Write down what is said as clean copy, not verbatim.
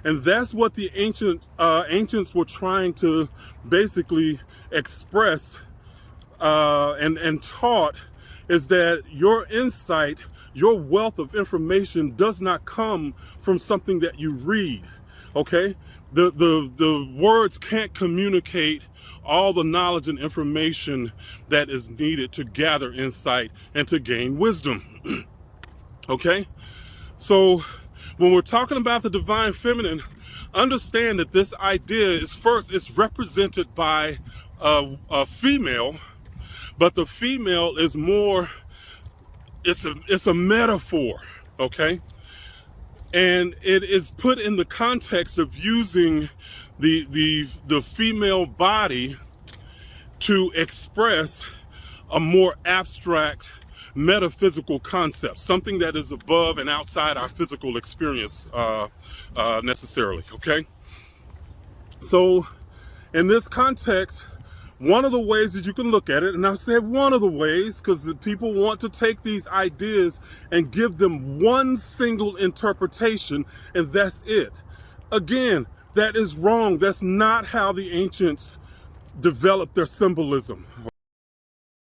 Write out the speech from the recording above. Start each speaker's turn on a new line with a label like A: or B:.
A: And that's what the ancients were trying to basically express and taught, is that your insight, your wealth of information does not come from something that you read, okay? The words can't communicate all the knowledge and information that is needed to gather insight and to gain wisdom, okay? So when we're talking about the divine feminine, understand that this idea is first, it's represented by a female, but the female is more, it's a metaphor, okay? And it is put in the context of using the female body to express a more abstract metaphysical concept, something that is above and outside our physical experience necessarily, okay? So in this context, one of the ways that you can look at it, and I said one of the ways because people want to take these ideas and give them one single interpretation, and that's it. Again, that is wrong. That's not how the ancients developed their symbolism.